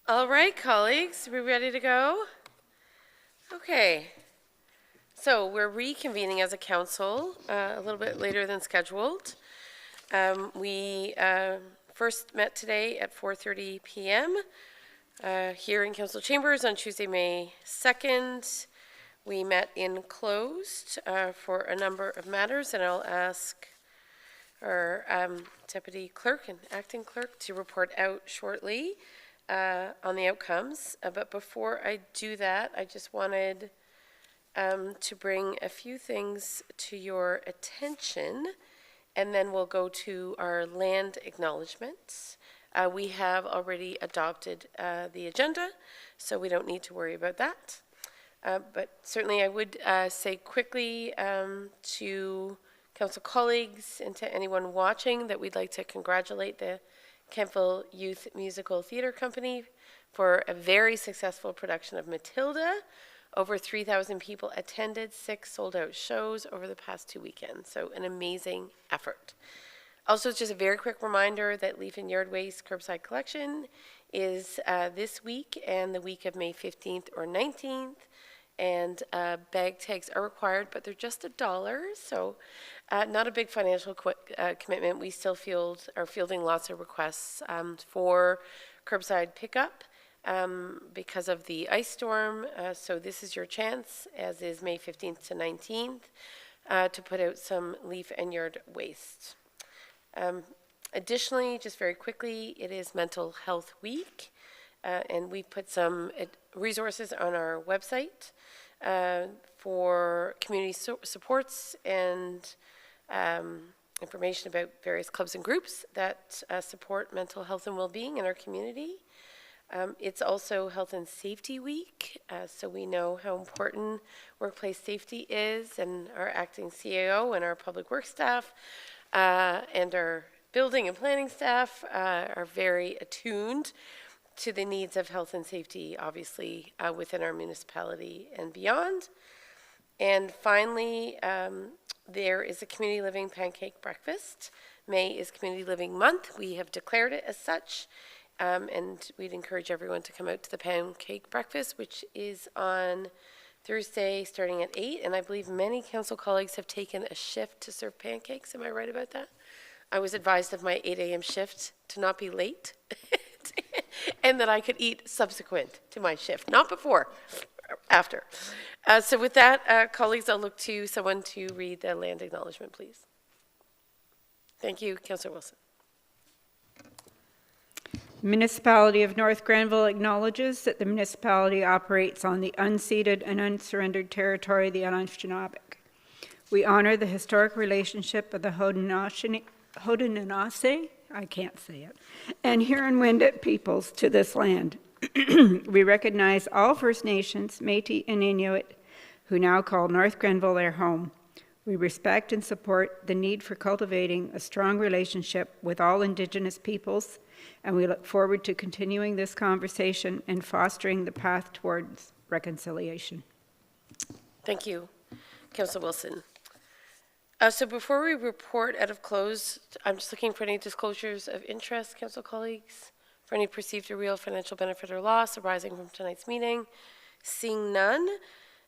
All right, colleagues, we ready to go? Okay. So we're reconvening as a council a little bit later than scheduled. We first met today at 4:30 p.m. Here in council chambers on Tuesday, May 2nd. We met in closed for a number of matters, and I'll ask our deputy clerk and acting clerk to report out shortly on the outcomes. But before I do that, I just wanted to bring a few things to your attention, and then we'll go to our land acknowledgements. We have already adopted the agenda, so we don't need to worry about that. But certainly I would say quickly to council colleagues and to anyone watching that we'd like to congratulate the Kemptville Youth Musical Theatre Company for a very successful production of Matilda. Over 3,000 people attended, 6 sold-out shows over the past 2 weekends, so an amazing effort. Also, just a very quick reminder that Leaf and Yard Waste Curbside Collection is this week and the week of May 15th or 19th, and bag tags are required, but they're just $1, so not a big financial commitment. We still are fielding lots of requests for curbside pickup because of the ice storm. So this is your chance, as is May 15th to 19th, to put out some leaf and yard waste. Additionally, just very quickly, it is Mental Health Week, and we put some resources on our website for community supports and information about various clubs and groups that support mental health and well-being in our community. It's also Health and Safety Week, so we know how important workplace safety is, and our acting CAO and our public works staff and our building and planning staff are very attuned to the needs of health and safety, obviously, within our municipality and beyond. And finally, there is a Community Living Pancake Breakfast. May is Community Living Month. We have declared it as such, and we'd encourage everyone to come out to the Pancake Breakfast, which is on Thursday starting at 8, and I believe many council colleagues have taken a shift to serve pancakes. Am I right about that? I was advised of my 8 a.m. shift to not be late and that I could eat subsequent to my shift, not before, after. So with that, colleagues, I'll look to someone to read the land acknowledgement, please. Thank you, Councillor Wilson. The Municipality of North Grenville acknowledges that the municipality operates on the unceded and unsurrendered territory of the Anishinaabe. We honor the historic relationship of the Haudenosaunee, I can't say it, and Huron-Wendat peoples to this land. We recognize all First Nations, Métis, and Inuit who now call North Grenville their home. We respect and support the need for cultivating a strong relationship with all Indigenous peoples, and we look forward to continuing this conversation and fostering the path towards reconciliation. Thank you, Councillor Wilson. So before we report out of close, I'm just looking for any disclosures of interest, council colleagues, for any perceived or real financial benefit or loss arising from tonight's meeting. Seeing none,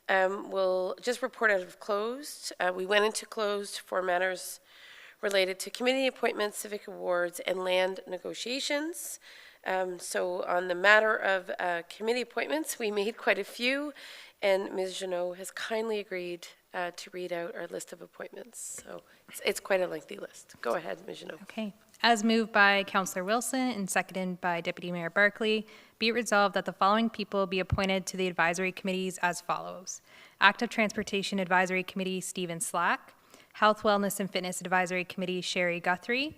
we'll just report out of closed. We went into closed for matters related to committee appointments, civic awards, and land negotiations. So on the matter of committee appointments, we made quite a few, and Ms. Jeannot has kindly agreed to read out our list of appointments. So it's quite a lengthy list. Go ahead, Ms. Jeannot. Okay. As moved by Councillor Wilson and seconded by Deputy Mayor Barkley, be it resolved that the following people be appointed to the advisory committees as follows. Active Transportation Advisory Committee, Stephen Slack. Health, Wellness, and Fitness Advisory Committee, Sherry Guthrie.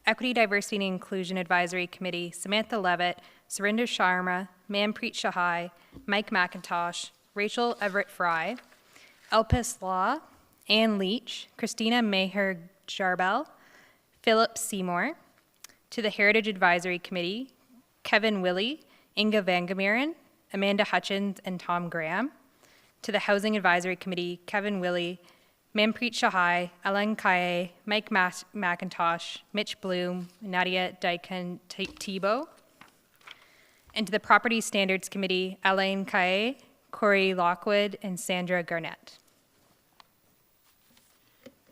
Equity, Diversity, and Inclusion Advisory Committee, Samantha Levitt, Surinder Sharma, Manpreet Shahai, Mike McIntosh, Rachel Everett Fry. Elpis Law, Ann Leach, Christina Maher Jarbel, Philip Seymour. To the Heritage Advisory Committee, Kevin Willey, Inga Vangameren, Amanda Hutchins, and Tom Graham. To the Housing Advisory Committee, Kevin Willey, Manpreet Shahai, Alan Kaye, Mike McIntosh, Mitch Bloom, Nadia Daikon Tebow. And to the Property Standards Committee, Alain Kaye, Corey Lockwood, and Sandra Garnett.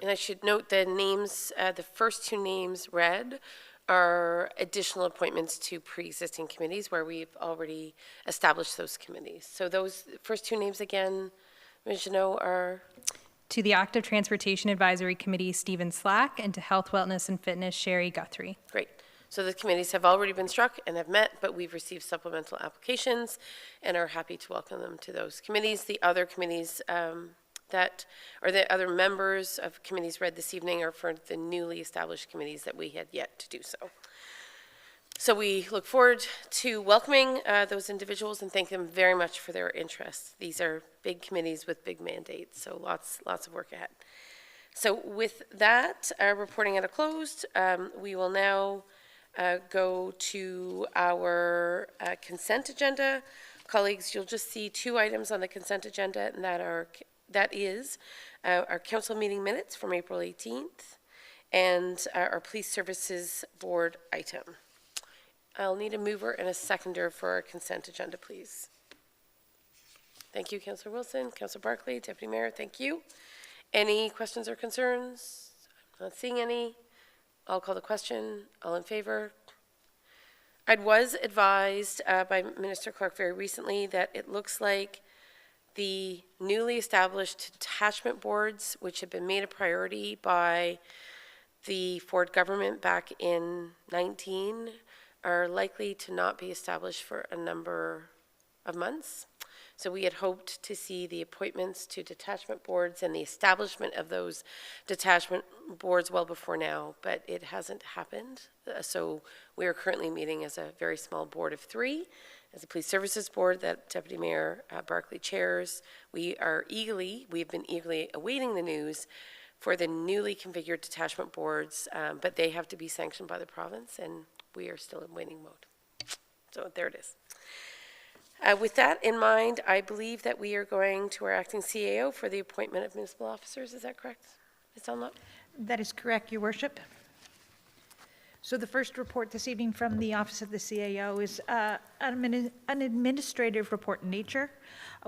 And I should note the names, the first two names read are additional appointments to pre-existing committees where we've already established those committees. So those first two names again, Ms. Janot, are? To the Active Transportation Advisory Committee, Stephen Slack, and to Health, Wellness, and Fitness, Sherry Guthrie. Great. So the committees have already been struck and have met, but we've received supplemental applications and are happy to welcome them to those committees. The other committees the other members of committees read this evening are for the newly established committees that we had yet to do so. So we look forward to welcoming those individuals and thank them very much for their interest. These are big committees with big mandates, so lots of work ahead. So with that, reporting at a closed, we will now go to our consent agenda. Colleagues, you'll just see two items on the consent agenda, and that is our council meeting minutes from April 18th and our Police Services Board item. I'll need a mover and a seconder for our consent agenda, please. Thank you, Councillor Wilson. Councillor Barclay, Deputy Mayor, thank you. Any questions or concerns? I'm not seeing any. I'll call the question. All in favor? I was advised by Minister Clark very recently that it looks like the newly established detachment boards, which have been made a priority by the Ford government back in 19, are likely to not be established for a number of months. So we had hoped to see the appointments to detachment boards and the establishment of those detachment boards well before now, but it hasn't happened. So we are currently meeting as a very small board of 3, as a Police Services Board that Deputy Mayor Barclay chairs. We have been eagerly awaiting the news for the newly configured detachment boards, but they have to be sanctioned by the province, and we are still in waiting mode. So there it is. With that in mind, I believe that we are going to our acting CAO for the appointment of municipal officers. Is that correct, Ms. Dunlop? That is correct, Your Worship. So the first report this evening from the Office of the CAO is an administrative report in nature.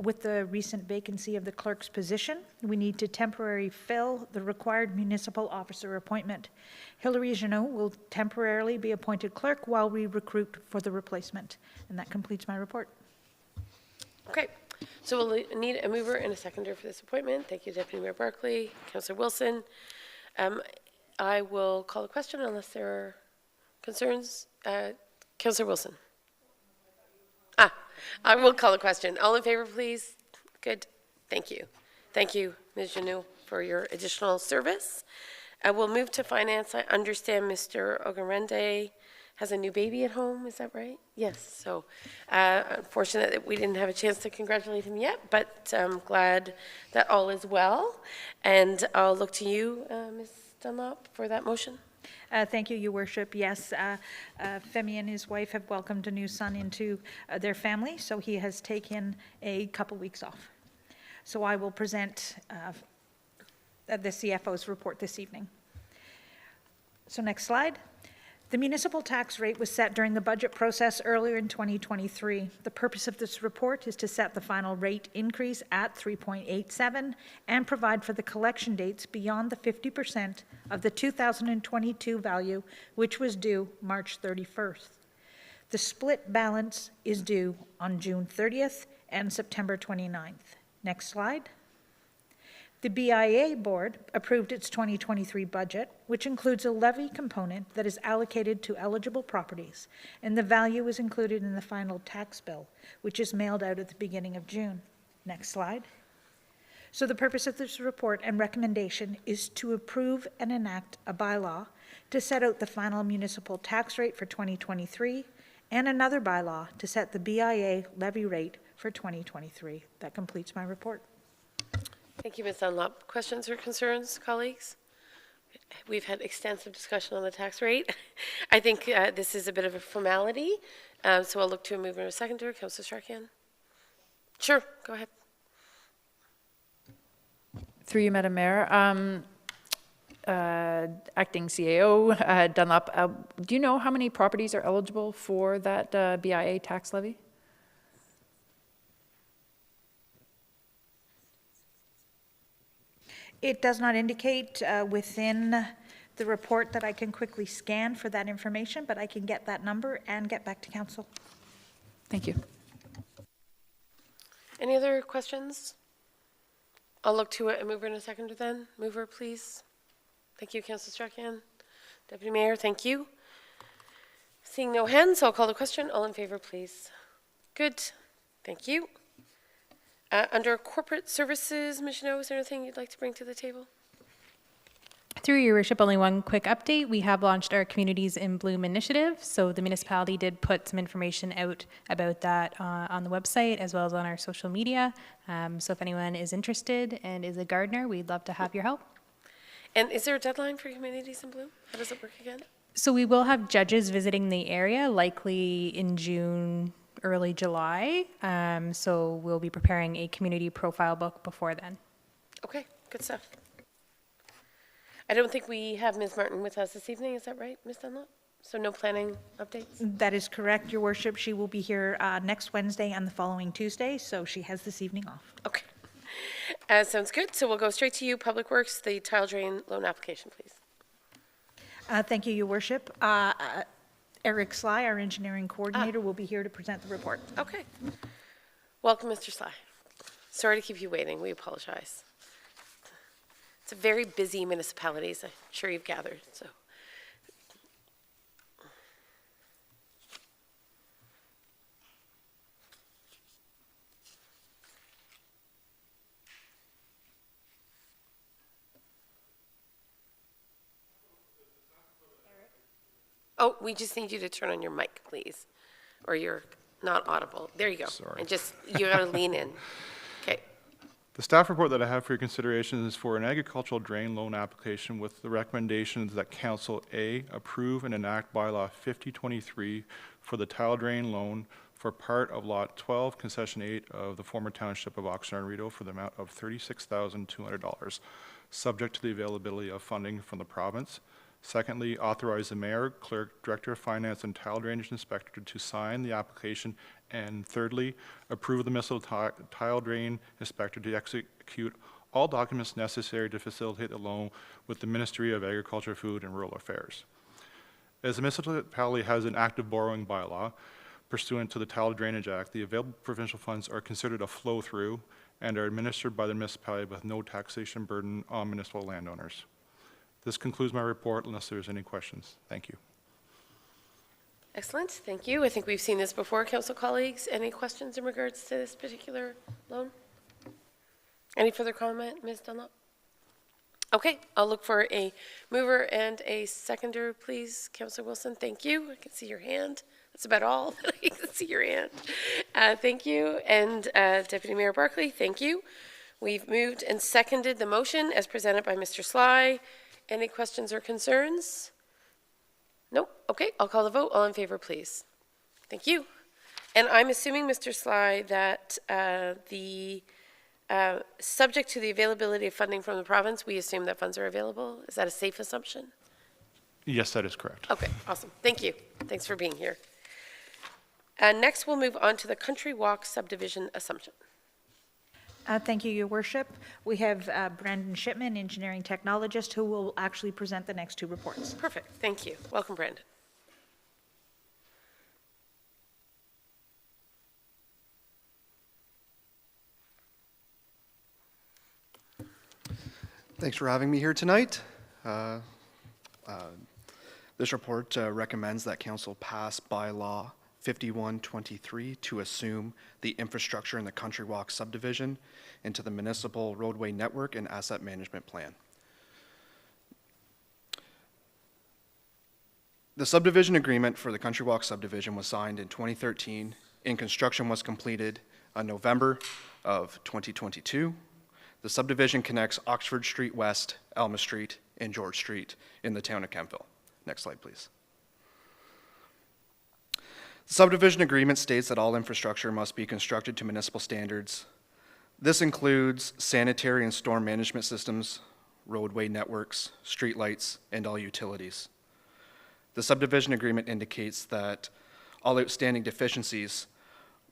With the recent vacancy of the clerk's position, we need to temporarily fill the required municipal officer appointment. Hilary Janot will temporarily be appointed clerk while we recruit for the replacement. And that completes my report. Okay, so we'll need a mover and a seconder for this appointment. Thank you, Deputy Mayor Barclay. Councillor Wilson. I will call the question unless there are concerns. Councillor Wilson. I will call the question. All in favor, please? Good. Thank you. Thank you, Ms. Janot, for your additional service. We'll move to finance. I understand Mr. Ogarende has a new baby at home. Is that right? Yes. So unfortunate that we didn't have a chance to congratulate him yet, but I'm glad that all is well. And I'll look to you, Ms. Dunlop, for that motion. Thank you, Your Worship. Yes, Femi and his wife have welcomed a new son into their family, so he has taken a couple weeks off. So I will present the CFO's report this evening. So next slide. The municipal tax rate was set during the budget process earlier in 2023. The purpose of this report is to set the final rate increase at 3.87 and provide for the collection dates beyond the 50% of the 2022 value, which was due March 31st. The split balance is due on June 30th and September 29th. Next slide. The BIA board approved its 2023 budget, which includes a levy component that is allocated to eligible properties, and the value is included in the final tax bill, which is mailed out at the beginning of June. Next slide. So the purpose of this report and recommendation is to approve and enact a bylaw to set out the final municipal tax rate for 2023 and another bylaw to set the BIA levy rate for 2023. That completes my report. Thank you, Ms. Dunlop. Questions or concerns, colleagues? We've had extensive discussion on the tax rate. I think this is a bit of a formality, so I'll look to a mover and a seconder. Councillor Strachan. Sure, go ahead. Through you, Madam Mayor. Acting CAO, Dunlop, do you know how many properties are eligible for that BIA tax levy? It does not indicate within the report that I can quickly scan for that information, but I can get that number and get back to council. Thank you. Any other questions? I'll look to it. A mover and a seconder then. Mover, please. Thank you, Councillor Strachan. Deputy Mayor, thank you. Seeing no hands, I'll call the question. All in favor, please. Good. Thank you. Under corporate services, Michelle, is there anything you'd like to bring to the table? Through your worship, only one quick update. We have launched our Communities in Bloom initiative. So the municipality did put some information out about that on the website as well as on our social media. So if anyone is interested and is a gardener, we'd love to have your help. And is there a deadline for Communities in Bloom? How does it work again? So we will have judges visiting the area, likely in June, early July. So we'll be preparing a community profile book before then. Okay, good stuff. I don't think we have Ms. Martin with us this evening. Is that right, Ms. Dunlop? So no planning updates? That is correct, Your Worship. She will be here next Wednesday and the following Tuesday, so she has this evening off. Okay. Sounds good. So we'll go straight to you, Public Works, the tile drain loan application, please. Thank you, Your Worship. Eric Sly, our engineering coordinator, will be here to present the report. Okay. Welcome, Mr. Sly. Sorry to keep you waiting. We apologize. It's a very busy municipality, as I'm sure you've gathered, so. Oh, we just need you to turn on your mic, please, or you're not audible. There you go. Sorry. And just, you gotta lean in. Okay. The staff report that I have for your consideration is for an agricultural drain loan application with the recommendations that Council A, approve and enact bylaw 5023 for the tile drain loan for part of Lot 12, Concession 8 of the former township of Oxnard Rideau for the amount of $36,200, subject to the availability of funding from the province. Secondly, authorize the mayor, clerk, director of finance, and tile drainage inspector to sign the application. And thirdly, approve the municipal tile drain inspector to execute all documents necessary to facilitate the loan with the Ministry of Agriculture, Food, and Rural Affairs. As the municipality has an active borrowing bylaw pursuant to the Tile Drainage Act, the available provincial funds are considered a flow-through and are administered by the municipality with no taxation burden on municipal landowners. This concludes my report unless there's any questions. Thank you. Excellent, thank you. I think we've seen this before, council colleagues. Any questions in regards to this particular loan? Any further comment, Ms. Dunlop? Okay, I'll look for a mover and a seconder, please. Councilor Wilson, thank you. I can see your hand. That's about all that I can see your hand. Thank you. And Deputy Mayor Barclay, thank you. We've moved and seconded the motion as presented by Mr. Sly. Any questions or concerns? Nope. Okay, I'll call the vote. All in favor, please. Thank you. And I'm assuming, Mr. Sly, that subject to the availability of funding from the province, we assume that funds are available. Is that a safe assumption? Yes, that is correct. Okay, awesome. Thank you. Thanks for being here. Next, we'll move on to the Country Walk subdivision assumption. Thank you, Your Worship. We have Brandon Shipman, engineering technologist, who will actually present the next two reports. Perfect. Thank you. Welcome, Brandon. Thanks for having me here tonight. This report recommends that Council pass bylaw 5123 to assume the infrastructure in the Country Walk subdivision into the municipal roadway network and asset management plan. The subdivision agreement for the Country Walk subdivision was signed in 2013 and construction was completed in November of 2022. The subdivision connects Oxford Street West, Alma Street, and George Street in the town of Kemptville. Next slide, please. The subdivision agreement states that all infrastructure must be constructed to municipal standards. This includes sanitary and storm management systems, roadway networks, streetlights, and all utilities. The subdivision agreement indicates that all outstanding deficiencies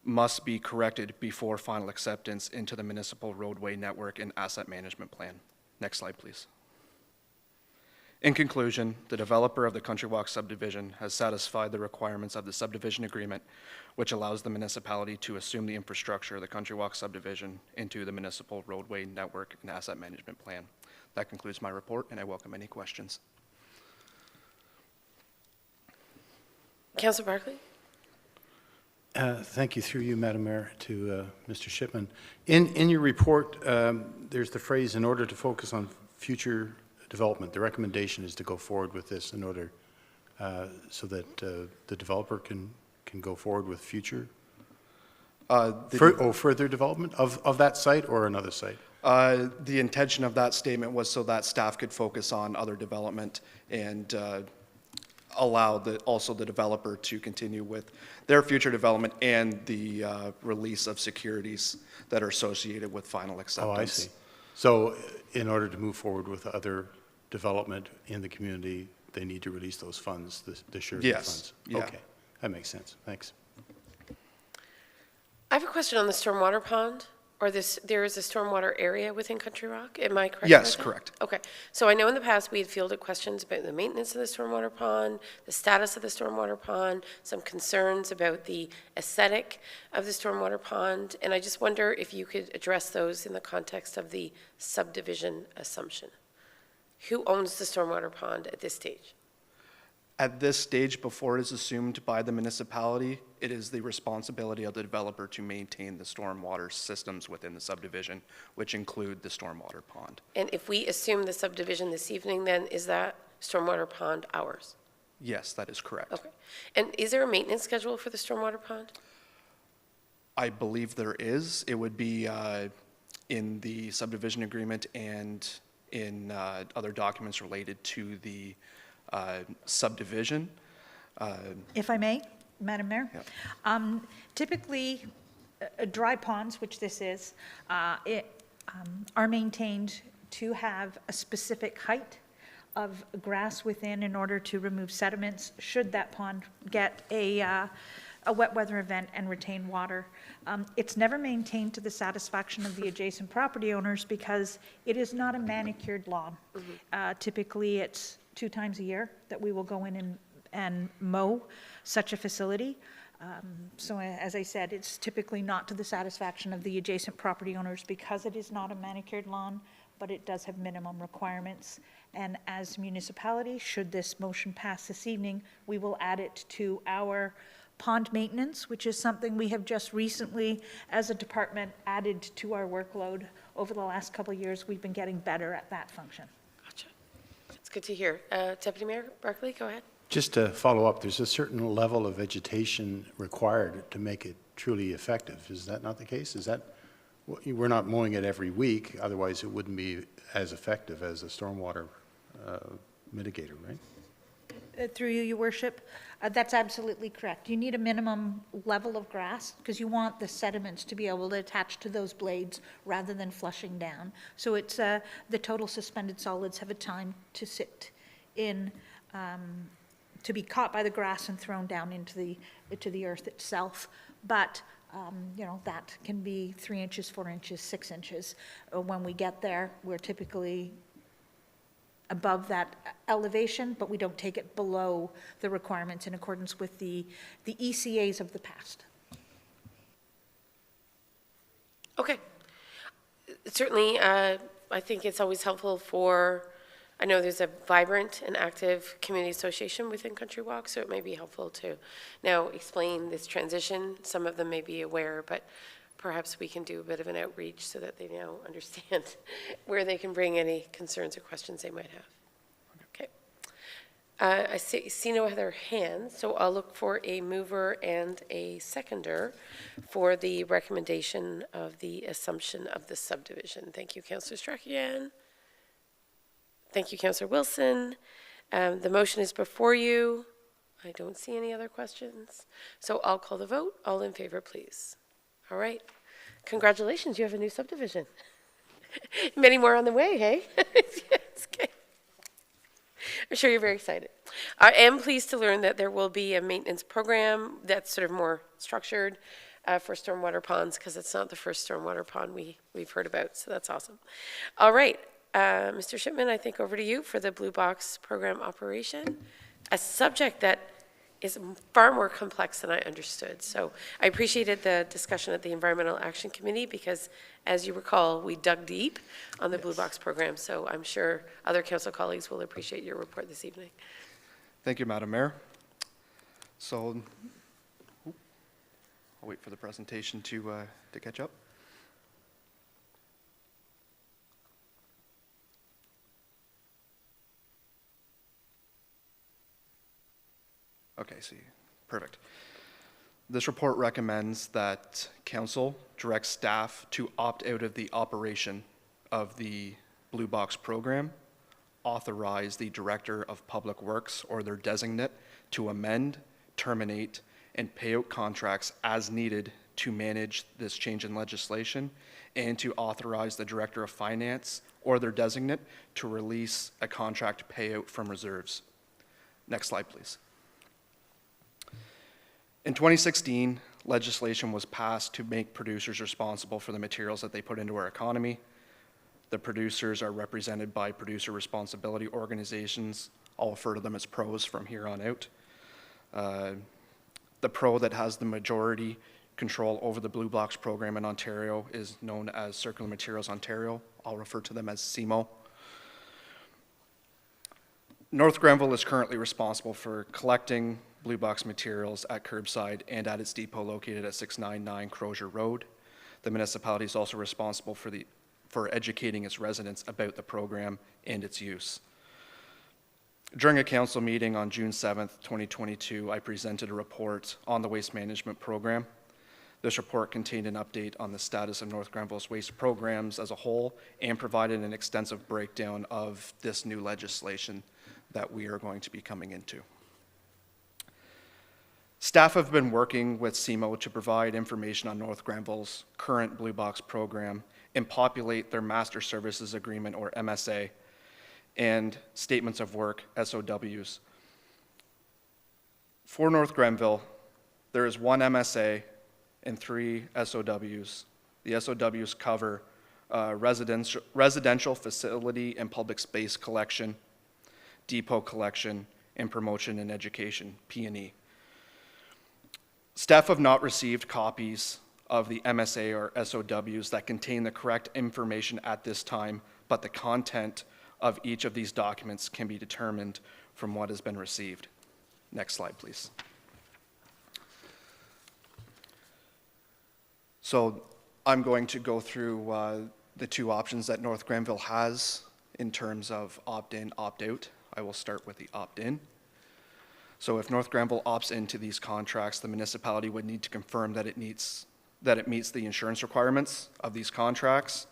must be corrected before final acceptance into the municipal roadway network and asset management plan. Next slide, please. In conclusion, the developer of the Country Walk subdivision has satisfied the requirements of the subdivision agreement, which allows the municipality to assume the infrastructure of the Country Walk subdivision into the municipal roadway network and asset management plan. That concludes my report, and I welcome any questions. Councillor Barclay? Thank you, through you, Madam Mayor, to Mr. Shipman. In your report, there's the phrase, in order to focus on future development, the recommendation is to go forward with this in order so that the developer can go forward with future, further development of that site or another site? The intention of that statement was so that staff could focus on other development and allow also the developer to continue with their future development and the release of securities that are associated with final acceptance. Oh, I see. So in order to move forward with other development in the community, they need to release those funds, the surety funds? Yeah. Okay, that makes sense. Thanks. I have a question on the stormwater pond, or there is a stormwater area within Country Rock. Am I correct? Yes, about that? correct. Okay. So I know in the past we had fielded questions about the maintenance of the stormwater pond, the status of the stormwater pond, some concerns about the aesthetic of the stormwater pond, and I just wonder if you could address those in the context of the subdivision assumption. Who owns the stormwater pond at this stage? At this stage, before it is assumed by the municipality, it is the responsibility of the developer to maintain the stormwater systems within the subdivision, which include the stormwater pond. And if we assume the subdivision this evening, then is that stormwater pond ours? Yes, that is correct. Okay. And is there a maintenance schedule for the stormwater pond? I believe there is. It would be in the subdivision agreement and in other documents related to the subdivision. If I may, Madam Mayor? Yeah. Typically, dry ponds, which this is, are maintained to have a specific height of grass within in order to remove sediments should that pond get a wet weather event and retain water. It's never maintained to the satisfaction of the adjacent property owners because it is not a manicured lawn. Typically, it's 2 times a year that we will go in and mow such a facility. So as I said, it's typically not to the satisfaction of the adjacent property owners because it is not a manicured lawn, but it does have minimum requirements. And as municipality, should this motion pass this evening, we will add it to our pond maintenance, which is something we have just recently, as a department, added to our workload. Over the last couple of years, we've been getting better at that function. Gotcha. That's good to hear. Deputy Mayor Barclay, go ahead. Just to follow up, there's a certain level of vegetation required to make it truly effective. Is that not the case? Is that, we're not mowing it every week, otherwise it wouldn't be as effective as a stormwater mitigator, right? Through you, Your Worship, that's absolutely correct. You need a minimum level of grass because you want the sediments to be able to attach to those blades rather than flushing down. So it's the total suspended solids have a time to sit in, to be caught by the grass and thrown down into the earth itself. But you know, that can be 3 inches, 4 inches, 6 inches. When we get there, we're typically above that elevation, but we don't take it below the requirements in accordance with the ECAs of the past. Okay. Certainly, I think it's always helpful for, I know there's a vibrant and active community association within Country Walk, so it may be helpful to now explain this transition. Some of them may be aware, but perhaps we can do a bit of an outreach so that they now understand where they can bring any concerns or questions they might have. Okay. I see no other hands, so I'll look for a mover and a seconder for the recommendation of the assumption of the subdivision. Thank you, Councillor Strachan. Thank you, Councillor Wilson. The motion is before you. I don't see any other questions. So I'll call the vote. All in favor, please. All right. Congratulations, you have a new subdivision. Many more on the way, hey? Yes. I'm sure you're very excited. I am pleased to learn that there will be a maintenance program that's sort of more structured for stormwater ponds, because it's not the first stormwater pond we've heard about, so that's awesome. All right, Mr. Shipman, I think over to you for the Blue Box program operation, a subject that is far more complex than I understood. So I appreciated the discussion at the Environmental Action Committee because, as you recall, we dug deep on the Blue Box program. So I'm sure other council colleagues will appreciate your report this evening. Thank you, Madam Mayor. So I'll wait for the presentation to catch up. Okay, see, perfect. This report recommends that council direct staff to opt out of the operation of the Blue Box program, authorize the Director of Public Works or their designate to amend, terminate, and pay out contracts as needed to manage this change in legislation, and to authorize the Director of Finance or their designate to release a contract payout from reserves. Next slide, please. In 2016, legislation was passed to make producers responsible for the materials that they put into our economy. The producers are represented by producer responsibility organizations. I'll refer to them as pros from here on out. The pro that has the majority control over the Blue Box program in Ontario is known as Circular Materials Ontario. I'll refer to them as CMO. North Grenville is currently responsible for collecting Blue Box materials at curbside and at its depot located at 699 Crozier Road. The municipality is also responsible for educating its residents about the program and its use. During a council meeting on June 7th, 2022, I presented a report on the waste management program. This report contained an update on the status of North Grenville's waste programs as a whole and provided an extensive breakdown of this new legislation that we are going to be coming into. Staff have been working with CMO to provide information on North Grenville's current Blue Box program and populate their Master Services Agreement, or MSA, and Statements of Work, SOWs. For North Grenville, there is one MSA and 3 SOWs. The SOWs cover residential facility and public space collection, depot collection, and promotion and education, P&E. Staff have not received copies of the MSA or SOWs that contain the correct information at this time, but the content of each of these documents can be determined from what has been received. Next slide, please. So I'm going to go through the 2 options that North Grenville has in terms of opt-in, opt-out. I will start with the opt-in. So if North Grenville opts into these contracts, the municipality would need to confirm that it meets the insurance requirements of these contracts.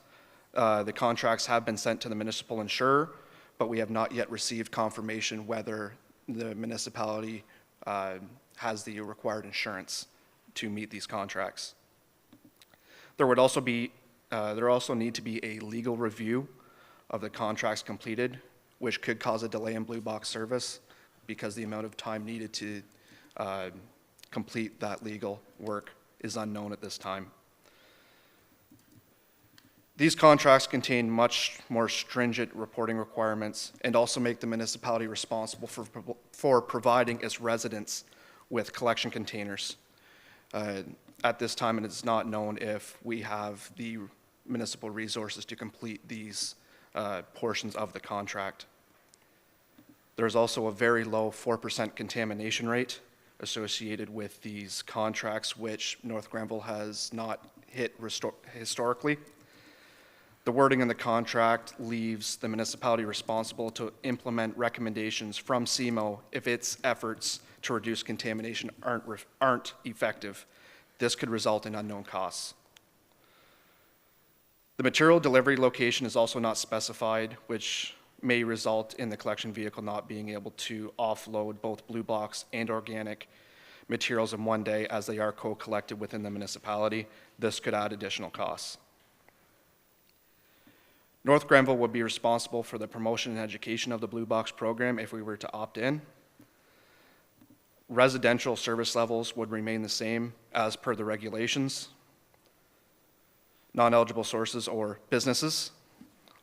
The contracts have been sent to the municipal insurer, but we have not yet received confirmation whether the municipality has the required insurance to meet these contracts. There also need to be a legal review of the contracts completed, which could cause a delay in Blue Box service because the amount of time needed to complete that legal work is unknown at this time. These contracts contain much more stringent reporting requirements and also make the municipality responsible for providing its residents with collection containers. At this time, it is not known if we have the municipal resources to complete these portions of the contract. There's also a very low 4% contamination rate associated with these contracts, which North Grenville has not hit historically. The wording in the contract leaves the municipality responsible to implement recommendations from CMO if its efforts to reduce contamination aren't effective. This could result in unknown costs. The material delivery location is also not specified, which may result in the collection vehicle not being able to offload both Blue Box and organic materials in one day as they are co-collected within the municipality. This could add additional costs. North Grenville would be responsible for the promotion and education of the Blue Box program if we were to opt in. Residential service levels would remain the same as per the regulations. Non-eligible sources or businesses,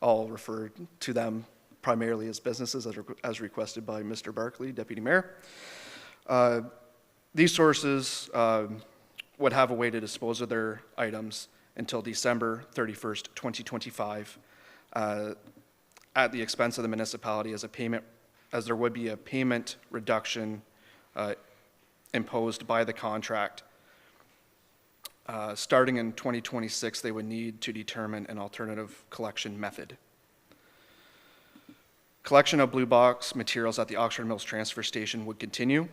I'll refer to them primarily as businesses as requested by Mr. Barkley, Deputy Mayor. These sources would have a way to dispose of their items until December 31st, 2025, at the expense of the municipality as there would be a payment reduction imposed by the contract. Starting in 2026, they would need to determine an alternative collection method. Collection of Blue Box materials at the Oxford Mills Transfer Station would continue.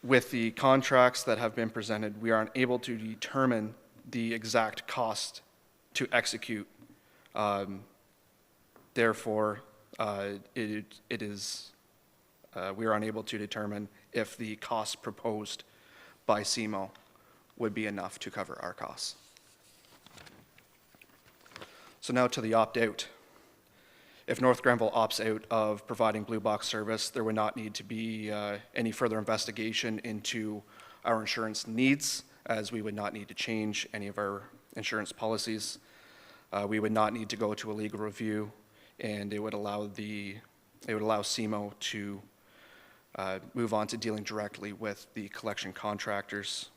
With the contracts that have been presented, we are unable to determine the exact cost to execute. Therefore, we are unable to determine if the cost proposed by CMO would be enough to cover our costs. So now to the opt-out. If North Grenville opts out of providing Blue Box service, there would not need to be any further investigation into our insurance needs, as we would not need to change any of our insurance policies. We would not need to go to a legal review, and it would allow CMO to move on to dealing directly with the collection contractors.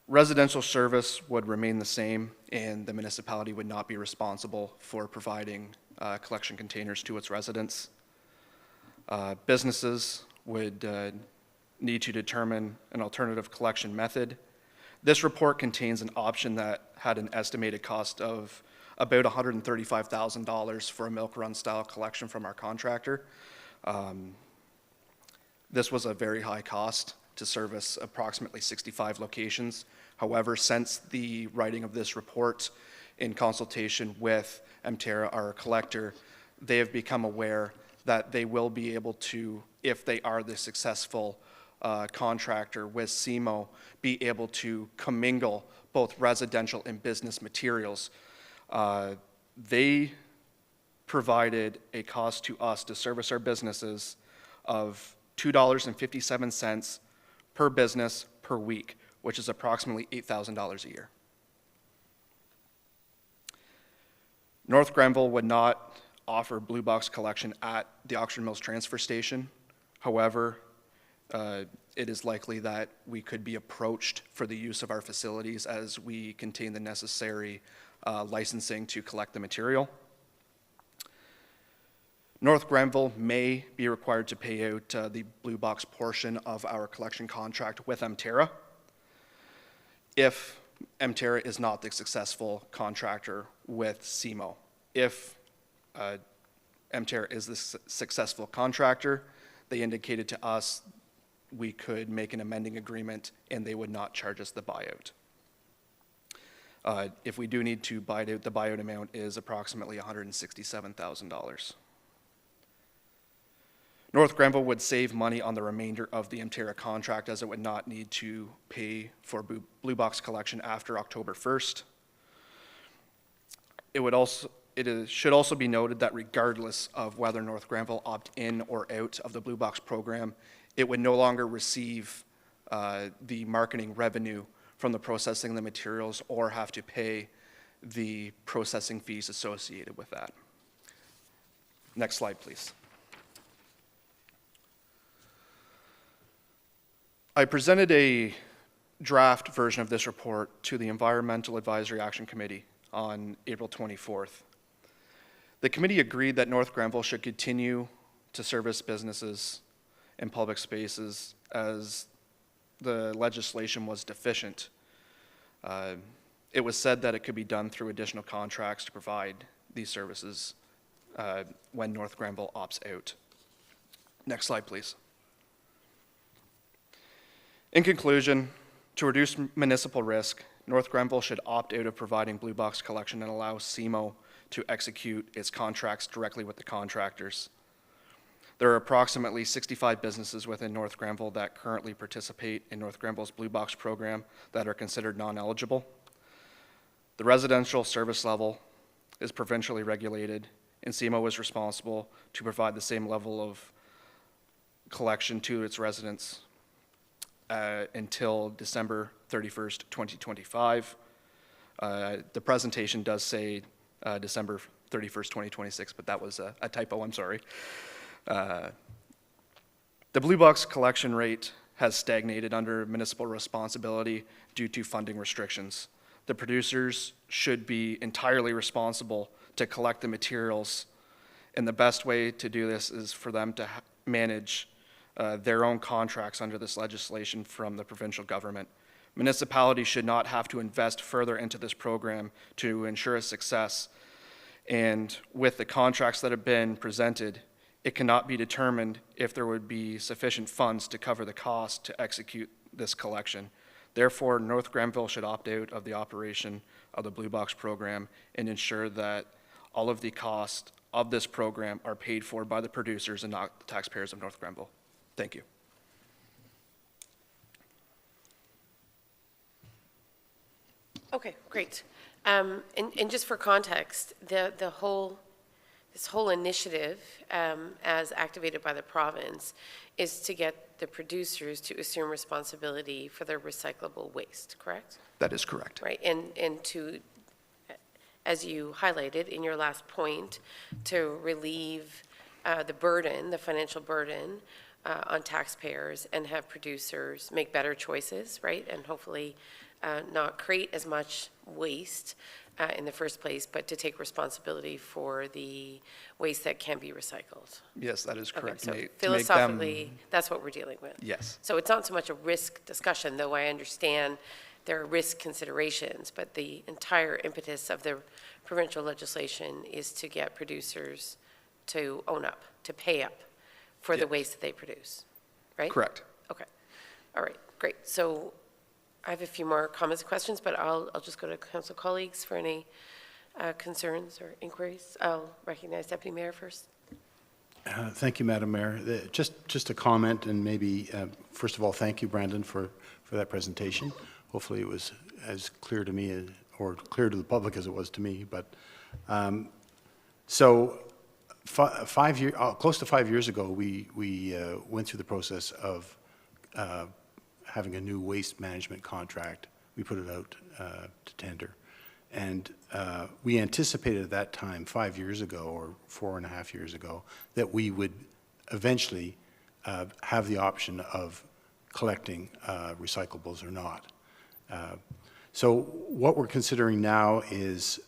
Residential service would remain the same, and the municipality would not be responsible for providing collection containers to its residents. Businesses would need to determine an alternative collection method. This report contains an option that had an estimated cost of about $135,000 for a milk run style collection from our contractor. This was a very high cost to service approximately 65 locations. However, since the writing of this report in consultation with Emterra, our collector, they have become aware that they will be able to, if they are the successful contractor with CMO, be able to commingle both residential and business materials. They provided a cost to us to service our businesses of $2.57 per business per week, which is approximately $8,000 a year. North Grenville would not offer Blue Box collection at the Oxford Mills Transfer Station. However, it is likely that we could be approached for the use of our facilities as we contain the necessary licensing to collect the material. North Grenville may be required to pay out the Blue Box portion of our collection contract with Emterra if Emterra is not the successful contractor with CMO. If Emterra is the successful contractor, they indicated to us we could make an amending agreement and they would not charge us the buyout. If we do need to buy out, the buyout amount is approximately $167,000. North Grenville would save money on the remainder of the Emterra contract as it would not need to pay for Blue Box collection after October 1st. It should also be noted that regardless of whether North Grenville opt in or out of the Blue Box program, it would no longer receive the marketing revenue from the processing of the materials or have to pay the processing fees associated with that. Next slide, please. I presented a draft version of this report to the Environmental Advisory Action Committee on April 24th. The committee agreed that North Grenville should continue to service businesses and public spaces as the legislation was deficient. It was said that it could be done through additional contracts to provide these services when North Grenville opts out. Next slide, please. In conclusion, to reduce municipal risk, North Grenville should opt out of providing Blue Box collection and allow CMO to execute its contracts directly with the contractors. There are approximately 65 businesses within North Grenville that currently participate in North Grenville's Blue Box program that are considered non-eligible. The residential service level is provincially regulated, and CMO is responsible to provide the same level of collection to its residents until December 31st, 2025. The presentation does say December 31st, 2026, but that was a typo, I'm sorry. The Blue Box collection rate has stagnated under municipal responsibility due to funding restrictions. The producers should be entirely responsible to collect the materials, and the best way to do this is for them to manage their own contracts under this legislation from the provincial government. Municipalities should not have to invest further into this program to ensure its success. And with the contracts that have been presented, it cannot be determined if there would be sufficient funds to cover the cost to execute this collection. Therefore, North Granville should opt out of the operation of the Blue Box program and ensure that all of the costs of this program are paid for by the producers and not the taxpayers of North Granville. Thank you. Okay, great. And just for context, this whole initiative, as activated by the province, is to get the producers to assume responsibility for their recyclable waste, correct? That is correct. Right, and to, as you highlighted in your last point, to relieve the burden, the financial burden on taxpayers and have producers make better choices, right? And hopefully not create as much waste in the first place, but to take responsibility for the waste that can be recycled. Yes, that is correct. Okay, so To make philosophically, them- that's what we're dealing with. Yes. So it's not so much a risk discussion, though I understand there are risk considerations, but the entire impetus of the provincial legislation is to get producers to own up, to pay up for the Yes. waste that they produce, right? Correct. Okay, all right, great. So I have a few more comments and questions, but I'll just go to council colleagues for any concerns or inquiries. I'll recognize Deputy Mayor first. Thank you, Madam Mayor. Just a comment, and maybe, first of all, thank you, Brandon, for that presentation. Hopefully it was as clear to me, or clear to the public as it was to me. But so 5 years, close to 5 years ago, we went through the process of having a new waste management contract. We put it out to tender. And we anticipated at that time, 5 years ago, or 4.5 years ago, that we would eventually have the option of collecting recyclables or not. So what we're considering now is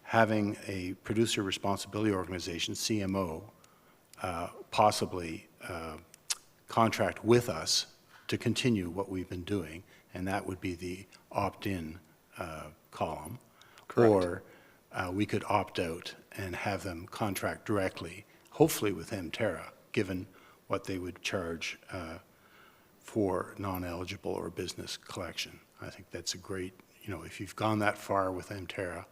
having a producer responsibility organization, CMO, possibly contract with us to continue what we've been doing, and that would be the opt-in column. Correct. Or we could opt out and have them contract directly, hopefully with Mterra, given what they would charge for non-eligible or business collection. I think that's a great, if you've gone that far with Mterra,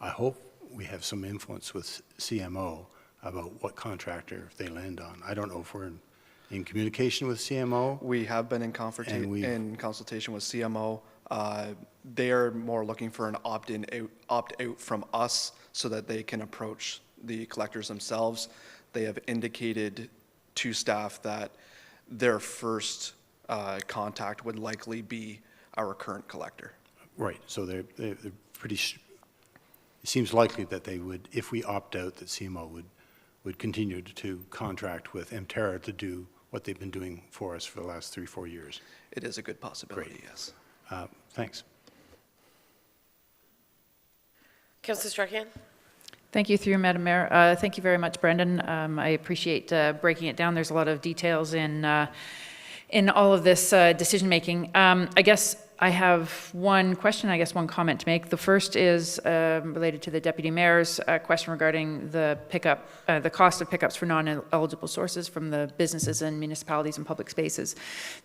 I hope we have some influence with CMO about what contractor they land on. I don't know if we're in communication with CMO. We have been in consultation with CMO. They are more looking for an opt-out from us so that they can approach the collectors themselves. They have indicated to staff that their first contact would likely be our current collector. Right, so they're pretty, it seems likely that they would, if we opt out, that CMO would continue to contract with Mterra to do what they've been doing for us for the last 3-4 years. It is a good possibility, Great. yes. Thanks. Councillor Strachan? Thank you, through you, Madam Mayor. Thank you very much, Brendan. I appreciate breaking it down. There's a lot of details in all of this decision-making. I guess I have one question, one comment to make. The first is related to the Deputy Mayor's question regarding the pickup, the cost of pickups for non-eligible sources from the businesses and municipalities and public spaces.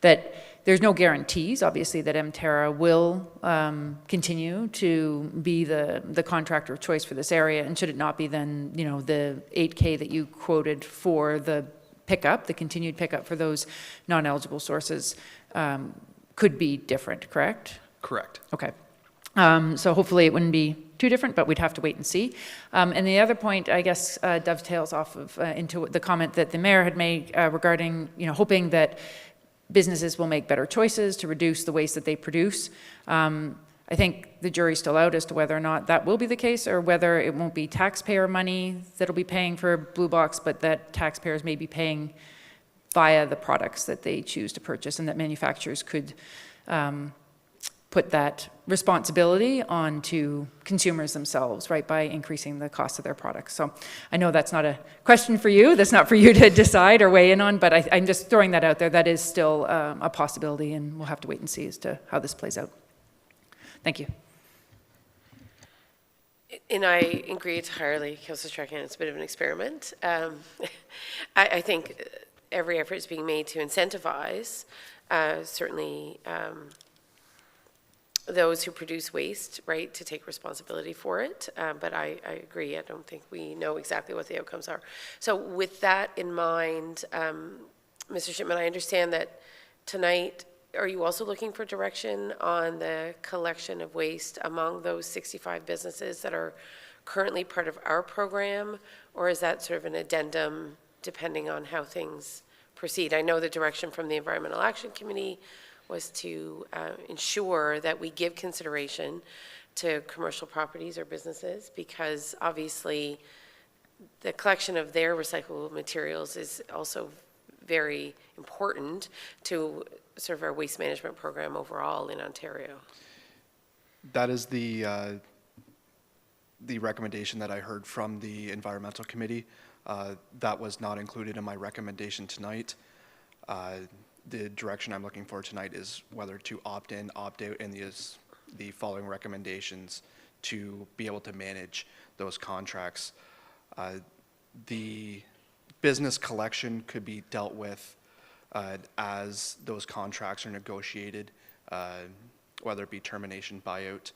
That there's no guarantees, obviously, that Mterra will continue to be the contractor of choice for this area, and should it not be, then the $8K that you quoted for the pickup, the continued pickup for those non-eligible sources, could be different, correct? Correct. Okay. So hopefully it wouldn't be too different, but we'd have to wait and see. And the other point, I guess, dovetails off of into the comment that the mayor had made regarding, hoping that businesses will make better choices to reduce the waste that they produce. I think the jury's still out as to whether or not that will be the case, or whether it won't be taxpayer money that'll be paying for Blue Box, but that taxpayers may be paying via the products that they choose to purchase, and that manufacturers could put that responsibility onto consumers themselves, right, by increasing the cost of their products. So I know that's not a question for you, that's not for you to decide or weigh in on, but I'm just throwing that out there. That is still a possibility, and we'll have to wait and see as to how this plays out. Thank you. And I agree entirely, Councillor Strachan, it's a bit of an experiment. I think every effort is being made to incentivize, certainly, those who produce waste, right, to take responsibility for it. But I agree, I don't think we know exactly what the outcomes are. So with that in mind, Mr. Shipman, I understand that tonight, are you also looking for direction on the collection of waste among those 65 businesses that are currently part of our program? Or is that sort of an addendum depending on how things proceed? I know the direction from the Environmental Action Committee was to ensure that we give consideration to commercial properties or businesses, because obviously the collection of their recyclable materials is also very important to sort of our waste management program overall in Ontario. That is the recommendation that I heard from the Environmental Committee. That was not included in my recommendation tonight. The direction I'm looking for tonight is whether to opt in, opt out, and the following recommendations to be able to manage those contracts. The business collection could be dealt with as those contracts are negotiated, whether it be termination, buyout,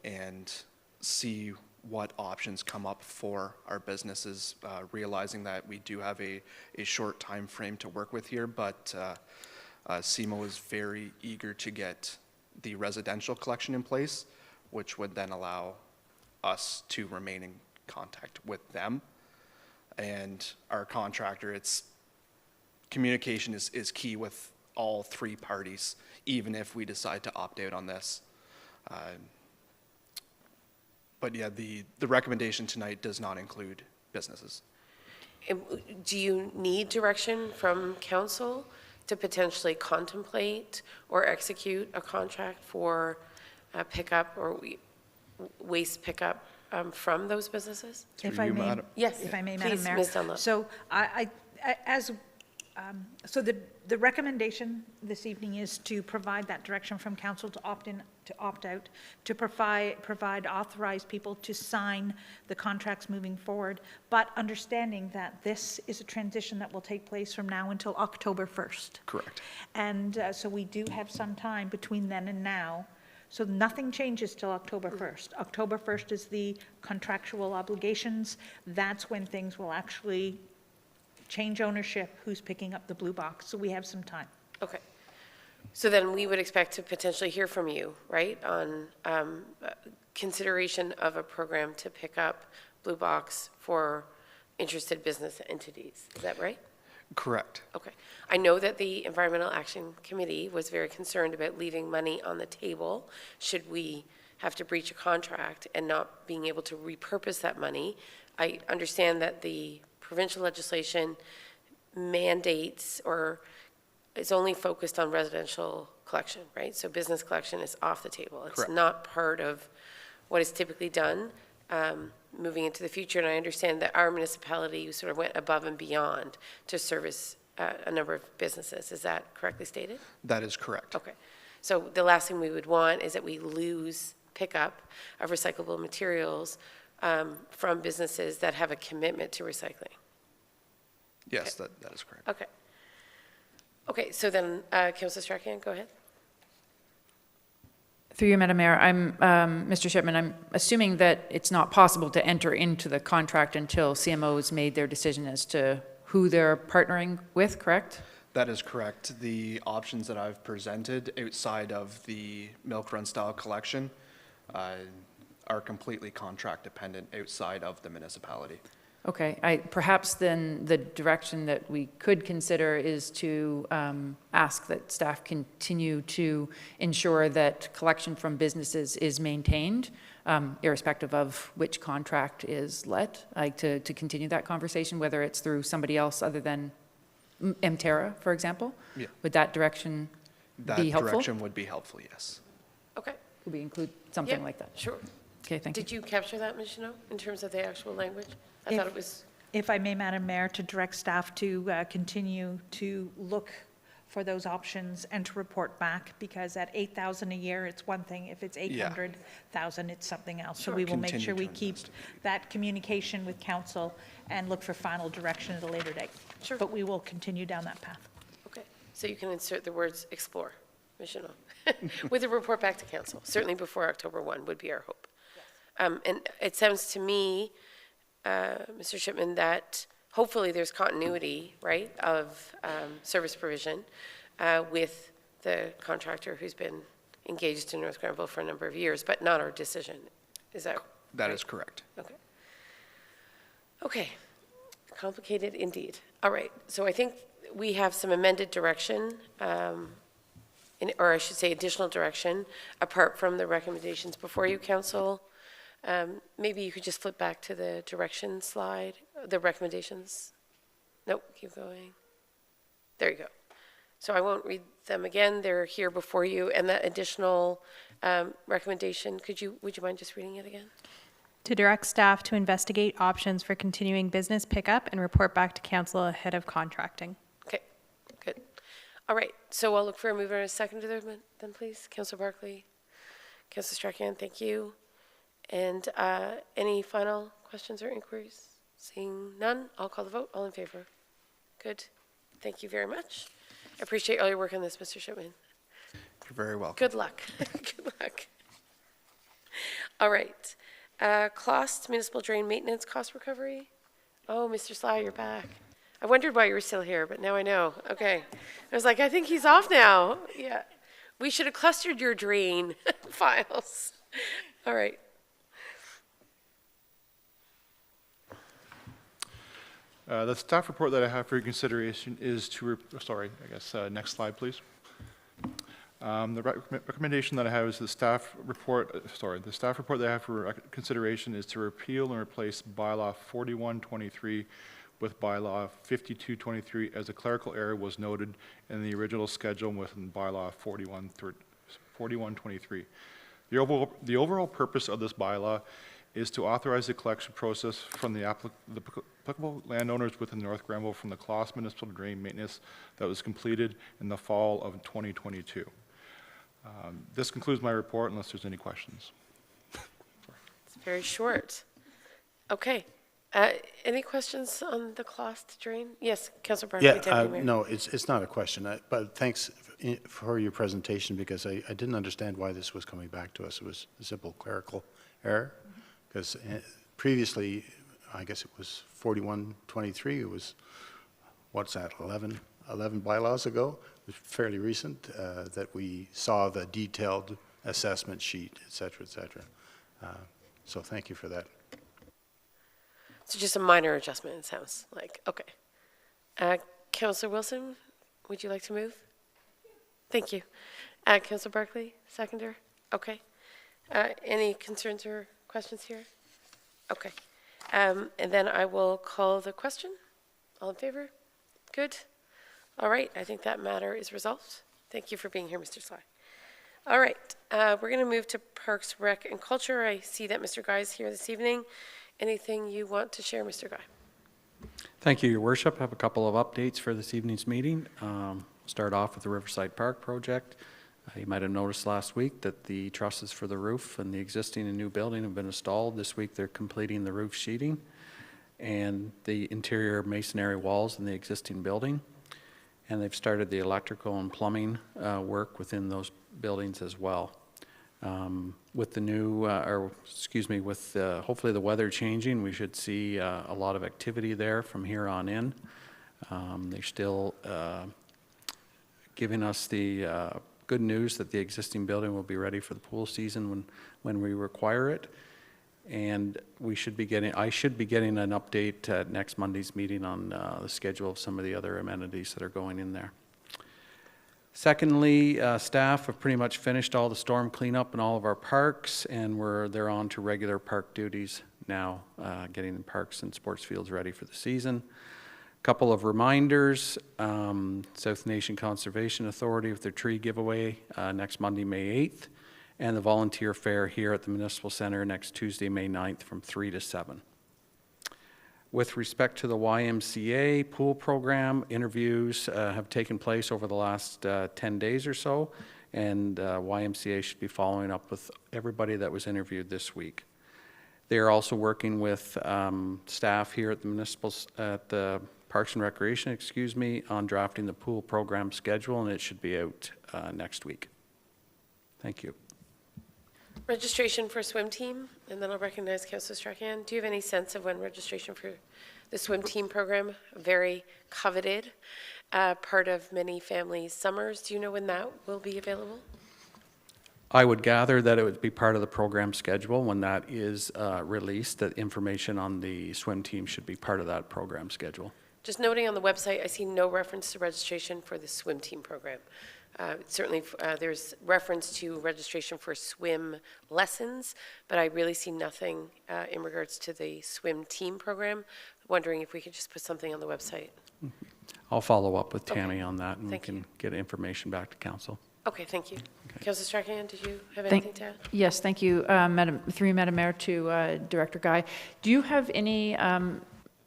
and see what options come up for our businesses, realizing that we do have a short time frame to work with here, but CMO is very eager to get the residential collection in place, which would then allow us to remain in contact with them. And our contractor, communication is key with all three parties, even if we decide to opt out on this. But yeah, the recommendation tonight does not include businesses. Do you need direction from council to potentially contemplate or execute a contract for pickup or waste pickup from those businesses? If I may, Yes, if I may, please, Madam Mayor. Ms. Dunlop. So so the recommendation this evening is to provide that direction from council to opt in, to opt out, to provide authorized people to sign the contracts moving forward, but understanding that this is a transition that will take place from now until October 1st. Correct. And so we do have some time between then and now. So nothing changes till October 1st. October 1st is the contractual obligations. That's when things will actually change ownership, who's picking up the Blue Box. So we have some time. Okay. So then we would expect to potentially hear from you, right, on consideration of a program to pick up Blue Box for interested business entities. Is that right? Correct. Okay. I know that the Environmental Action Committee was very concerned about leaving money on the table should we have to breach a contract and not being able to repurpose that money. I understand that the provincial legislation mandates or is only focused on residential collection, right? So business collection is off the table. It's Correct. not part of what is typically done moving into the future. And I understand that our municipality sort of went above and beyond to service a number of businesses. Is that correctly stated? That is correct. Okay. So the last thing we would want is that we lose pickup of recyclable materials from businesses that have a commitment to recycling. Yes, that is correct. Okay. Okay, so then, Councillor Strachan, go ahead. Through you, Madam Mayor, Mr. Shipman, I'm assuming that it's not possible to enter into the contract until CMO has made their decision as to who they're partnering with, correct? That is correct. The options that I've presented outside of the milk run style collection are completely contract dependent outside of the municipality. Okay, perhaps then the direction that we could consider is to ask that staff continue to ensure that collection from businesses is maintained, irrespective of which contract is let, like to continue that conversation, whether it's through somebody else other than Mterra, for example? Yeah. Would that direction That be helpful? direction would be helpful, yes. Okay. Could we include something Yeah, like that? Sure. Okay, thank you. Did you capture that, Ms. Chanel, in terms of the actual language? I If- thought it was, If I may, Madam Mayor, to direct staff to continue to look for those options and to report back, because at 8,000 a year, it's one thing. If it's 800,000, it's something else. So we will make Continue sure we to keep investigate. that communication with council and look for final direction at a later date. Sure. But we will continue down that path. okay. So you can insert the words explore, Ms. Chanel, with a report back to council, certainly before October 1 would be our hope. And it sounds to me, Mr. Shipman, that hopefully there's continuity, right, of service provision with the contractor who's been engaged in North Granville for a number of years, but not our decision. Is that? That right? is correct. Okay. Okay. Complicated indeed. All right. So I think we have some amended direction, or I should say additional direction, apart from the recommendations before you, council. Maybe you could just flip back to the direction slide, the recommendations. Nope, keep going. There you go. So I won't read them again. They're here before you. And that additional recommendation, would you mind just reading it again? To direct staff to investigate options for continuing business pickup and report back to council ahead of contracting. Okay, good. All right, so I'll look for a mover and a second to the amendment then, please. Councillor Barkley, Councillor Strachan, thank you. And any final questions or inquiries? Seeing none, I'll call the vote. All in favor? Good. Thank you very much. I appreciate all your work on this, Mr. Shipman. You're very welcome. Good luck. Good luck. All right. Cost, municipal drain maintenance cost recovery. Oh, Mr. Sly, you're back. I wondered why you were still here, but now I know. Okay. I was like, I think he's off now. Yeah. We should have clustered your drain files. All right. The staff report that I have for your consideration is next slide, please. The recommendation that I have is the staff report that I have for consideration is to repeal and replace bylaw 4123 with bylaw 5223 as a clerical error was noted in the original schedule within bylaw 4123. The overall purpose of this bylaw is to authorize the collection process from the applicable landowners within North Granville from the Claas Municipal Drain Maintenance that was completed in the fall of 2022. This concludes my report unless there's any questions. It's very short. Okay. Any questions on the Claas drain? Yes, Councillor Barkley, Deputy Mayor. No, it's not a question, but thanks for your presentation, because I didn't understand why this was coming back to us. It was a simple clerical error, because previously, I guess it was 4123, it was, what's that, 11 bylaws ago? It was fairly recent that we saw the detailed assessment sheet, et cetera, et cetera. So thank you for that. So just a minor adjustment, it sounds like. Okay. Councillor Wilson, would you like to move? Thank you. Councillor Barkley, seconder? Okay. Any concerns or questions here? Okay. And then I will call the question. All in favor? Good. All right. I think that matter is resolved. Thank you for being here, Mr. Sly. All right. We're going to move to Parks, Rec, and Culture. I see that Mr. Guy is here this evening. Anything you want to share, Mr. Guy? Thank you, Your Worship. I have a couple of updates for this evening's meeting. Start off with the Riverside Park project. You might have noticed last week that the trusses for the roof and the existing and new building have been installed. This week they're completing the roof sheeting and the interior masonry walls in the existing building. And they've started the electrical and plumbing work within those buildings as well. With the new, with hopefully the weather changing, we should see a lot of activity there from here on in. They're still giving us the good news that the existing building will be ready for the pool season when we require it. And I should be getting an update at next Monday's meeting on the schedule of some of the other amenities that are going in there. Secondly, staff have pretty much finished all the storm cleanup in all of our parks, and they're on to regular park duties now, getting the parks and sports fields ready for the season. Couple of reminders, South Nation Conservation Authority with their tree giveaway next Monday, May 8th, and the volunteer fair here at the Municipal Center next Tuesday, May 9th from 3 to 7. With respect to the YMCA pool program, interviews have taken place over the last 10 days or so, and YMCA should be following up with everybody that was interviewed this week. They are also working with staff here at the Parks and Recreation, on drafting the pool program schedule, and it should be out next week. Thank you. Registration for swim team, and then I'll recognize Councillor Strachan. Do you have any sense of when registration for the swim team program, a very coveted part of many families' summers, do you know when that will be available? I would gather that it would be part of the program schedule when that is released, that information on the swim team should be part of that program schedule. Just noting on the website, I see no reference to registration for the swim team program. Certainly, there's reference to registration for swim lessons, but I really see nothing in regards to the swim team program. Wondering if we could just put something on the website. I'll follow up with Okay. Tammy on that, and Thank we can get information back to council. Okay, thank you. Councillor Strachan, did you have Thank- anything to add? Yes, thank you, Madam Mayor, to Director Guy. Do you have any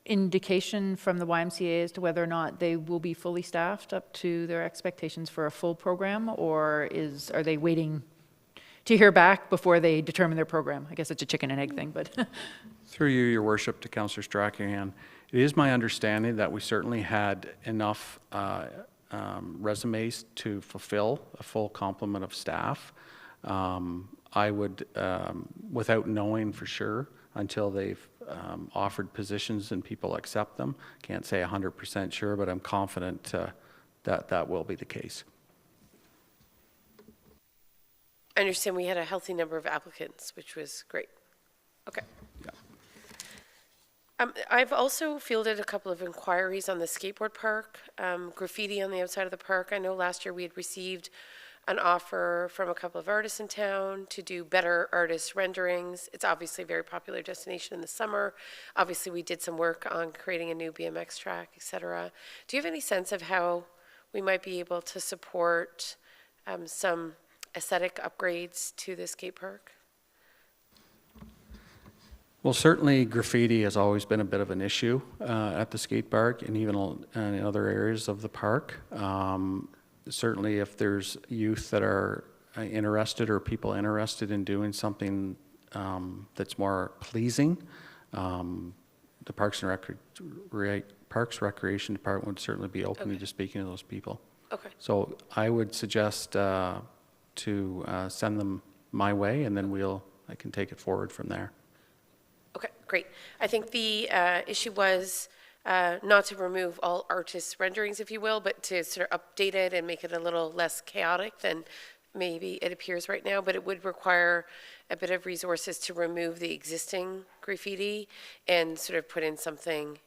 indication from the YMCA as to whether or not they will be fully staffed up to their expectations for a full program, or are they waiting to hear back before they determine their program? I guess it's a chicken and egg thing, but. Through you, Your Worship, to Councillor Strachan, it is my understanding that we certainly had enough resumes to fulfill a full complement of staff. I would, without knowing for sure, until they've offered positions and people accept them, can't say 100% sure, but I'm confident that that will be the case. I understand we had a healthy number of applicants, which was great. Okay. Yeah. I've also fielded a couple of inquiries on the skateboard park, graffiti on the outside of the park. I know last year we had received an offer from a couple of artists in town to do better artist renderings. It's obviously a very popular destination in the summer. Obviously, we did some work on creating a new BMX track, et cetera. Do you have any sense of how we might be able to support some aesthetic upgrades to the skate park? Well, certainly graffiti has always been a bit of an issue at the skate park and even in other areas of the park. Certainly if there's youth that are interested or people interested in doing something that's more pleasing, the Parks Recreation Department would certainly be open to speaking to those people. Okay. So I would suggest to send them my way, and then I can take it forward from there. Okay, great. I think the issue was not to remove all artists' renderings, if you will, but to sort of update it and make it a little less chaotic than maybe it appears right now, but it would require a bit of resources to remove the existing graffiti and sort of put in something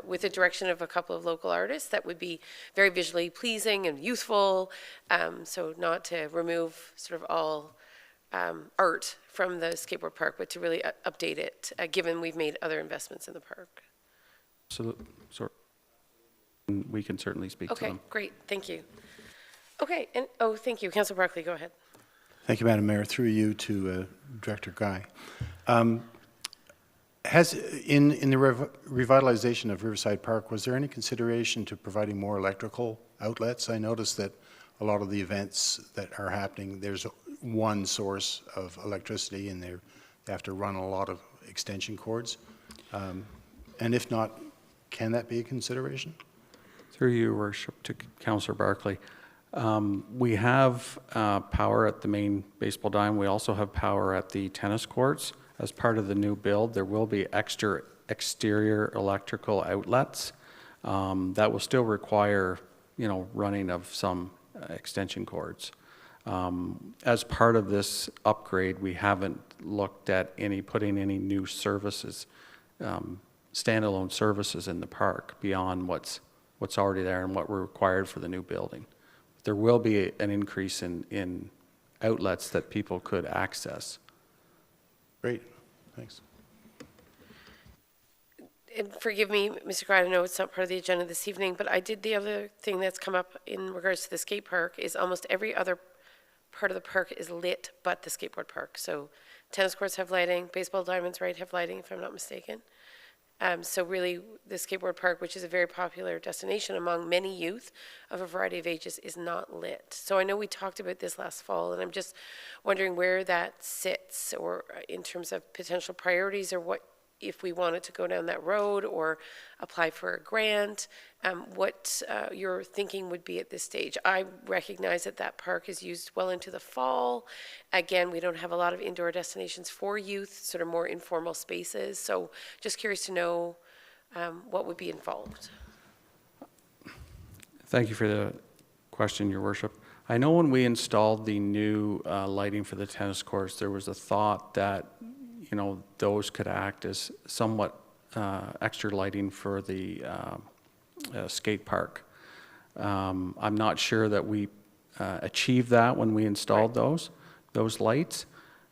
with the direction of a couple of local artists that would be very visually pleasing and youthful, so not to remove sort of all art from the skateboard park, but to really update it, given we've made other investments in the park. So we can certainly speak to them. Okay, great, thank you. Okay, and, thank you. Councillor Barclay, go ahead. Thank you, Madam Mayor. Through you to Director Guy. In the revitalization of Riverside Park, was there any consideration to providing more electrical outlets? I noticed that a lot of the events that are happening, there's one source of electricity, and they have to run a lot of extension cords. And if not, can that be a consideration? Through you, Your Worship, to Councillor Barclay. We have power at the main baseball diamond. We also have power at the tennis courts. As part of the new build, there will be extra exterior electrical outlets. That will still require, running of some extension cords. As part of this upgrade, we haven't looked at putting any new services, standalone services in the park beyond what's already there and what we're required for the new building. There will be an increase in outlets that people could access. Great, thanks. And forgive me, Mr. Grant, I know it's not part of the agenda this evening, but the other thing that's come up in regards to the skate park is almost every other part of the park is lit but the skateboard park. So tennis courts have lighting, baseball diamonds, right, have lighting, if I'm not mistaken. So really, the skateboard park, which is a very popular destination among many youth of a variety of ages, is not lit. So I know we talked about this last fall, and I'm just wondering where that sits, or in terms of potential priorities, or what, if we wanted to go down that road or apply for a grant, what your thinking would be at this stage. I recognize that that park is used well into the fall. Again, we don't have a lot of indoor destinations for youth, sort of more informal spaces. So just curious to know what would be involved. Thank you for the question, Your Worship. I know when we installed the new lighting for the tennis courts, there was a thought that those could act as somewhat extra lighting for the skate park. I'm not sure that we achieved that when we installed those lights.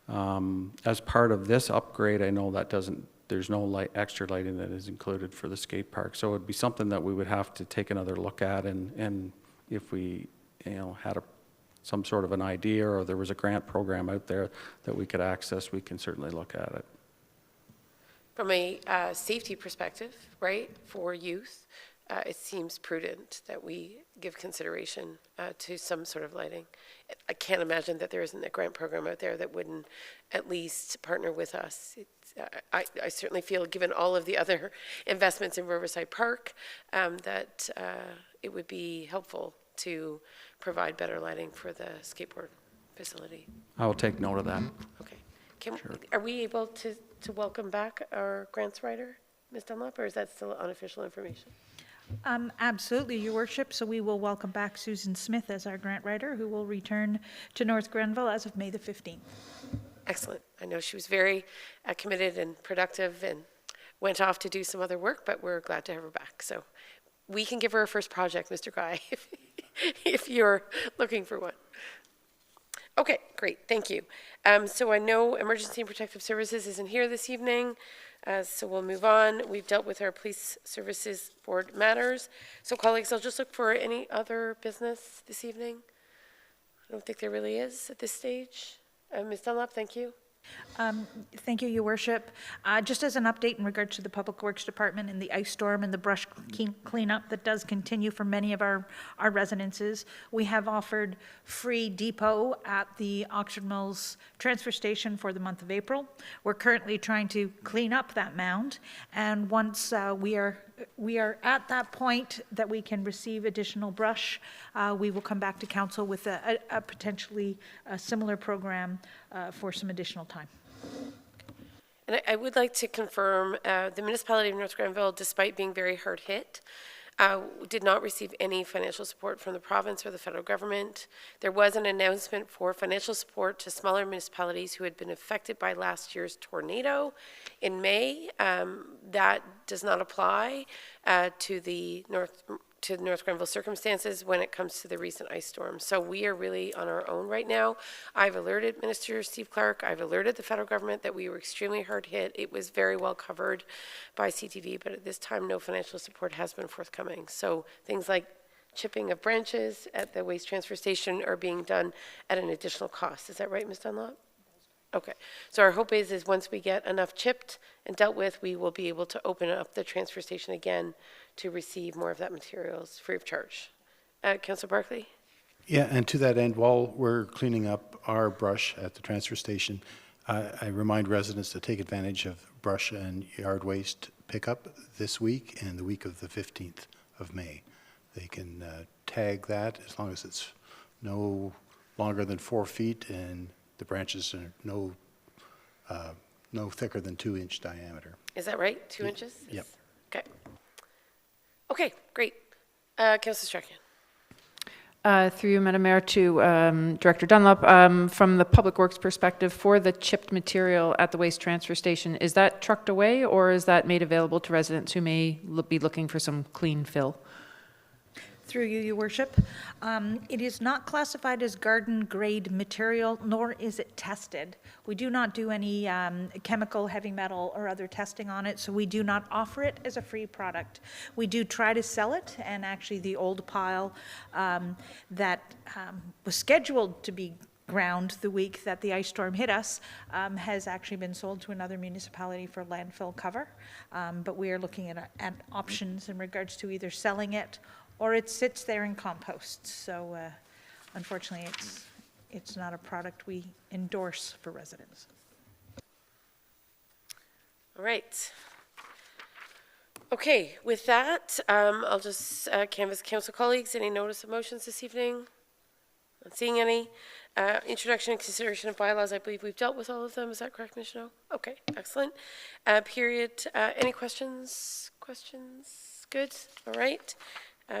As part of this upgrade, I know that there's no extra lighting that is included for the skate park. So it'd be something that we would have to take another look at, and if we had some sort of an idea, or there was a grant program out there that we could access, we can certainly look at it. From a safety perspective, right, for youth, it seems prudent that we give consideration to some sort of lighting. I can't imagine that there isn't a grant program out there that wouldn't at least partner with us. I certainly feel, given all of the other investments in Riverside Park, that it would be helpful to provide better lighting for the skateboard facility. I will take note of that. Okay. Are we able to welcome back our grants writer, Ms. Dunlop, or is that still unofficial information? Absolutely, Your Worship. So we will welcome back Susan Smith as our grant writer, who will return to North Grenville as of May the 15th. Excellent. I know she was very committed and productive and went off to do some other work, but we're glad to have her back. So we can give her a first project, Mr. Guy, if you're looking for one. Okay, great, thank you. So I know Emergency and Protective Services isn't here this evening, so we'll move on. We've dealt with our Police Services Board matters. So colleagues, I'll just look for any other business this evening. I don't think there really is at this stage. Ms. Dunlop, thank you. Thank you, Your Worship. Just as an update in regard to the Public Works Department and the ice storm and the brush cleanup that does continue for many of our residences, we have offered free depot at the Oxford Mills transfer station for the month of April. We're currently trying to clean up that mound, and once we are at that point that we can receive additional brush, we will come back to council with a potentially similar program for some additional time. And I would like to confirm the municipality of North Grenville, despite being very hard hit, did not receive any financial support from the province or the federal government. There was an announcement for financial support to smaller municipalities who had been affected by last year's tornado in May. That does not apply to the North Grenville circumstances when it comes to the recent ice storm. So we are really on our own right now. I've alerted Minister Steve Clark, I've alerted the federal government that we were extremely hard hit. It was very well covered by CTV, but at this time, no financial support has been forthcoming. So things like chipping of branches at the waste transfer station are being done at an additional cost. Is that right, Ms. Dunlop? Okay, so our hope is once we get enough chipped and dealt with, we will be able to open up the transfer station again to receive more of that materials free of charge. Councillor Barclay? Yeah, and to that end, while we're cleaning up our brush at the transfer station, I remind residents to take advantage of brush and yard waste pickup this week and the week of the 15th of May. They can tag that as long as it's no longer than 4 feet and the branches are no thicker than 2-inch diameter. Is that right? 2 inches? Yep. Okay. Okay, great. Councillor Strachan. Through you, Madam Mayor, to Director Dunlop, from the Public Works perspective, for the chipped material at the waste transfer station, is that trucked away or is that made available to residents who may be looking for some clean fill? Through you, Your Worship. It is not classified as garden-grade material, nor is it tested. We do not do any chemical, heavy metal, or other testing on it, so we do not offer it as a free product. We do try to sell it, and actually the old pile that was scheduled to be ground the week that the ice storm hit us has actually been sold to another municipality for landfill cover. But we are looking at options in regards to either selling it or it sits there in compost. So unfortunately, it's not a product we endorse for residents. All right. Okay, with that, I'll just canvass council colleagues. Any notice of motions this evening? Not seeing any. Introduction and consideration of bylaws. I believe we've dealt with all of them. Is that correct, Ms. Snow? Okay, excellent. Any questions? Questions? Good. All right.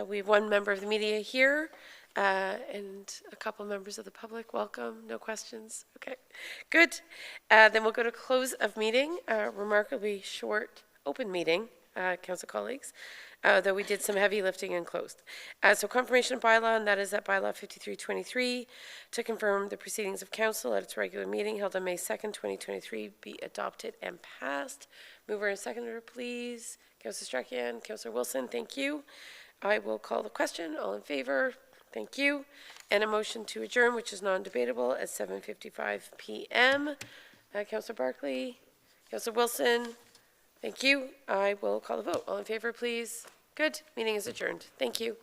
We have one member of the media here and a couple members of the public. Welcome. No questions? Okay, good. Then we'll go to close of meeting. Remarkably short open meeting, council colleagues, though we did some heavy lifting and closed. So confirmation of bylaw, and that is that bylaw 5323 to confirm the proceedings of council at its regular meeting held on May 2nd, 2023 be adopted and passed. Mover and seconder, please. Councillor Strachian, Councillor Wilson, thank you. I will call the question. All in favor? Thank you. And a motion to adjourn, which is non-debatable, at 7:55 p.m. Councillor Barkley, Councillor Wilson, thank you. I will call the vote. All in favor, please. Good. Meeting is adjourned. Thank you.